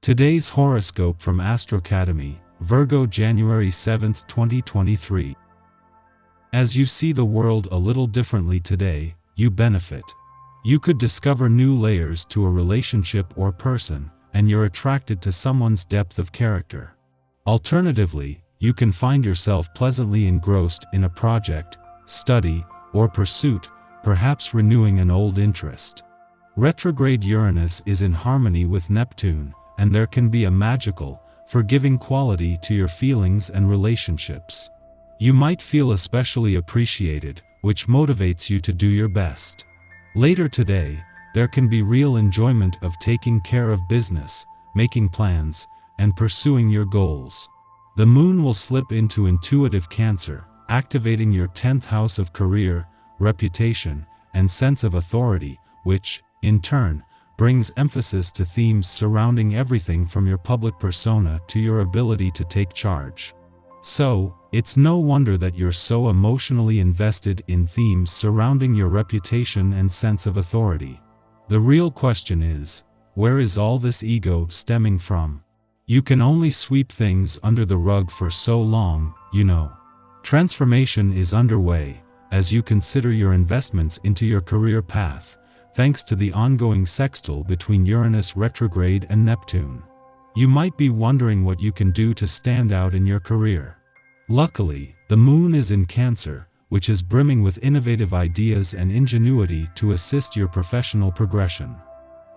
Today's horoscope from Astrocademy, Virgo January 7, 2023. As you see the world a little differently today, you benefit. You could discover new layers to a relationship or person, and you're attracted to someone's depth of character. Alternatively, you can find yourself pleasantly engrossed in a project, study, or pursuit, perhaps renewing an old interest. Retrograde Uranus is in harmony with Neptune, and there can be a magical, forgiving quality to your feelings and relationships. You might feel especially appreciated, which motivates you to do your best. Later today, there can be real enjoyment of taking care of business, making plans, and pursuing your goals. The moon will slip into intuitive Cancer, activating your 10th house of career, reputation, and sense of authority, which, in turn, brings emphasis to themes surrounding everything from your public persona to your ability to take charge. So, it's no wonder that you're so emotionally invested in themes surrounding your reputation and sense of authority. The real question is, where is all this ego stemming from? You can only sweep things under the rug for so long, you know. Transformation is underway, as you consider your investments into your career path, thanks to the ongoing sextile between Uranus retrograde and Neptune. You might be wondering what you can do to stand out in your career. Luckily, the moon is in Cancer, which is brimming with innovative ideas and ingenuity to assist your professional progression.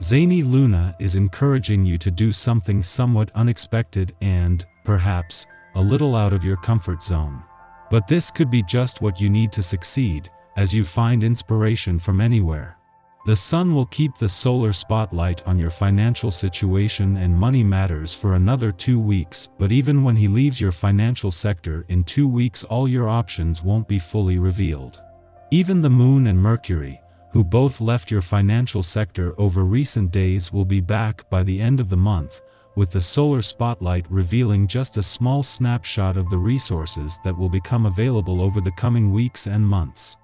Zany Luna is encouraging you to do something somewhat unexpected and, perhaps, a little out of your comfort zone. But this could be just what you need to succeed, as you find inspiration from anywhere. The sun will keep the solar spotlight on your financial situation and money matters for another 2 weeks, but even when he leaves your financial sector in 2 weeks, all your options won't be fully revealed. Even the moon and Mercury, who both left your financial sector over recent days, will be back by the end of the month, with the solar spotlight revealing just a small snapshot of the resources that will become available over the coming weeks and months.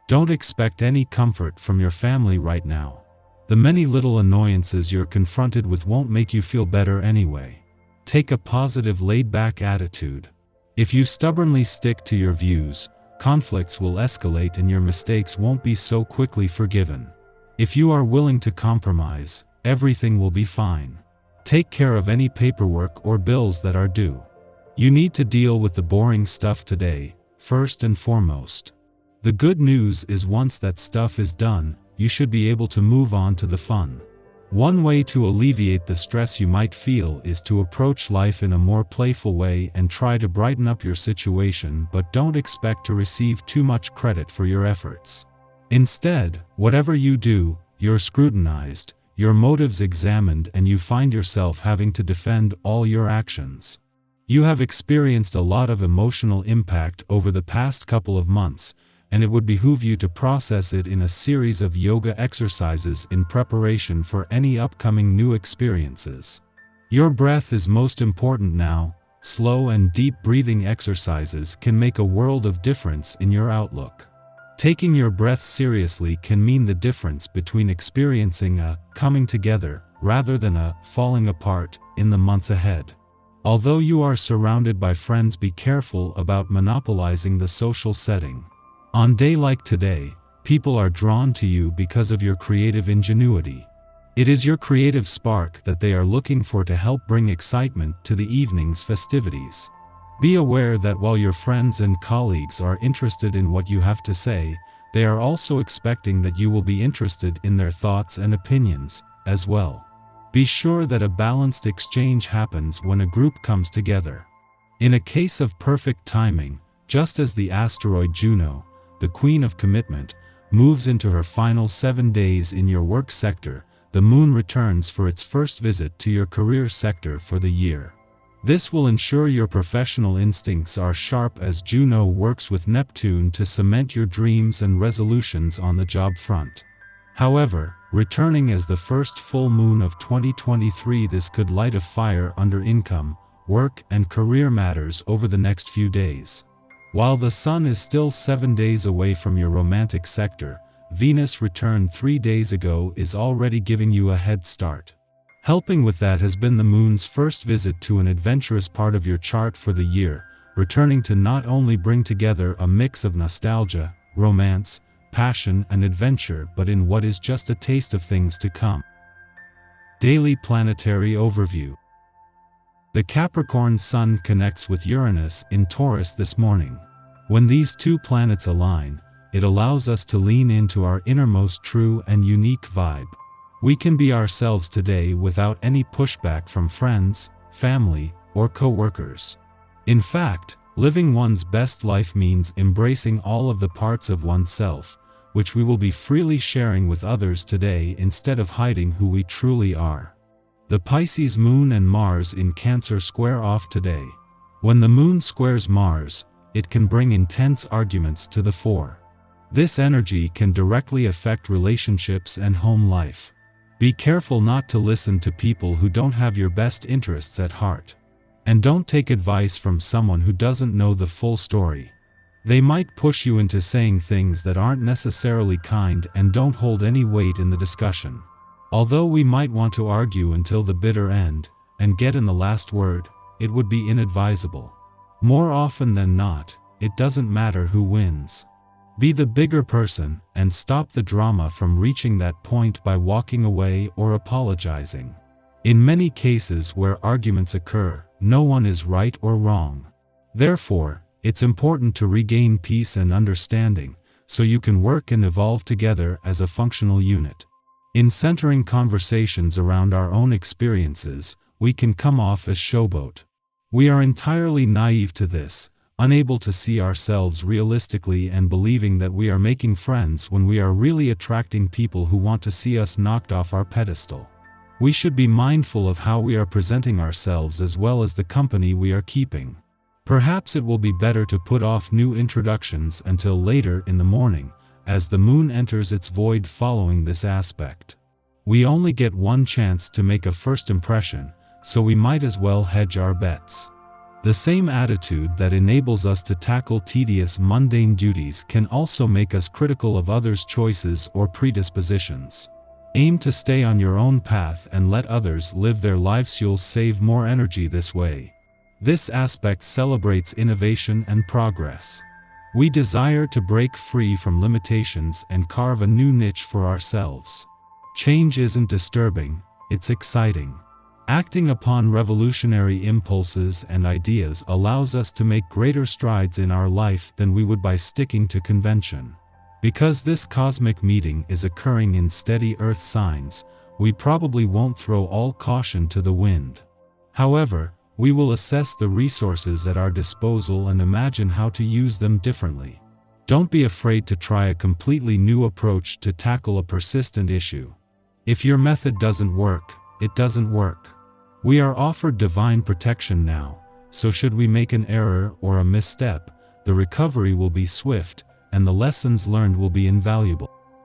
Don't expect any comfort from your family right now. The many little annoyances you're confronted with won't make you feel better anyway. Take a positive, laid-back attitude. If you stubbornly stick to your views, conflicts will escalate and your mistakes won't be so quickly forgiven. If you are willing to compromise, everything will be fine. Take care of any paperwork or bills that are due. You need to deal with the boring stuff today, first and foremost. The good news is once that stuff is done, you should be able to move on to the fun. One way to alleviate the stress you might feel is to approach life in a more playful way and try to brighten up your situation, but don't expect to receive too much credit for your efforts. Instead, whatever you do, you're scrutinized, your motives examined, and you find yourself having to defend all your actions. You have experienced a lot of emotional impact over the past couple of months, and it would behoove you to process it in a series of yoga exercises in preparation for any upcoming new experiences. Your breath is most important now. Slow and deep breathing exercises can make a world of difference in your outlook. Taking your breath seriously can mean the difference between experiencing a coming together rather than a falling apart in the months ahead. Although you are surrounded by friends, be careful about monopolizing the social setting. On a day like today, people are drawn to you because of your creative ingenuity. It is your creative spark that they are looking for to help bring excitement to the evening's festivities. Be aware that while your friends and colleagues are interested in what you have to say, they are also expecting that you will be interested in their thoughts and opinions, as well. Be sure that a balanced exchange happens when a group comes together. In a case of perfect timing, just as the asteroid Juno, the Queen of Commitment, moves into her final 7 days in your work sector, the moon returns for its first visit to your career sector for the year. This will ensure your professional instincts are sharp as Juno works with Neptune to cement your dreams and resolutions on the job front. However, returning as the first full moon of 2023, this could light a fire under income, work, and career matters over the next few days. While the sun is still 7 days away from your romantic sector, Venus returned 3 days ago is already giving you a head start. Helping with that has been the moon's first visit to an adventurous part of your chart for the year, returning to not only bring together a mix of nostalgia, romance, passion and adventure but in what is just a taste of things to come. Daily Planetary Overview. The Capricorn Sun connects with Uranus in Taurus this morning. When these two planets align, it allows us to lean into our innermost true and unique vibe. We can be ourselves today without any pushback from friends, family, or co-workers. In fact, living one's best life means embracing all of the parts of oneself, which we will be freely sharing with others today instead of hiding who we truly are. The Pisces Moon and Mars in Cancer square off today. When the Moon squares Mars, it can bring intense arguments to the fore. This energy can directly affect relationships and home life. Be careful not to listen to people who don't have your best interests at heart. And don't take advice from someone who doesn't know the full story. They might push you into saying things that aren't necessarily kind and don't hold any weight in the discussion. Although we might want to argue until the bitter end, and get in the last word, it would be inadvisable. More often than not, it doesn't matter who wins. Be the bigger person, and stop the drama from reaching that point by walking away or apologizing. In many cases where arguments occur, no one is right or wrong. Therefore, it's important to regain peace and understanding, so you can work and evolve together as a functional unit. In centering conversations around our own experiences, we can come off as showboat. We are entirely naive to this, unable to see ourselves realistically and believing that we are making friends when we are really attracting people who want to see us knocked off our pedestal. We should be mindful of how we are presenting ourselves as well as the company we are keeping. Perhaps it will be better to put off new introductions until later in the morning, as the moon enters its void following this aspect. We only get one chance to make a first impression, so we might as well hedge our bets. The same attitude that enables us to tackle tedious mundane duties can also make us critical of others' choices or predispositions. Aim to stay on your own path and let others live their lives. You'll save more energy this way. This aspect celebrates innovation and progress. We desire to break free from limitations and carve a new niche for ourselves. Change isn't disturbing, it's exciting. Acting upon revolutionary impulses and ideas allows us to make greater strides in our life than we would by sticking to convention. Because this cosmic meeting is occurring in steady earth signs, we probably won't throw all caution to the wind. However, we will assess the resources at our disposal and imagine how to use them differently. Don't be afraid to try a completely new approach to tackle a persistent issue. If your method doesn't work, it doesn't work. We are offered divine protection now, so should we make an error or a misstep, the recovery will be swift, and the lessons learned will be invaluable.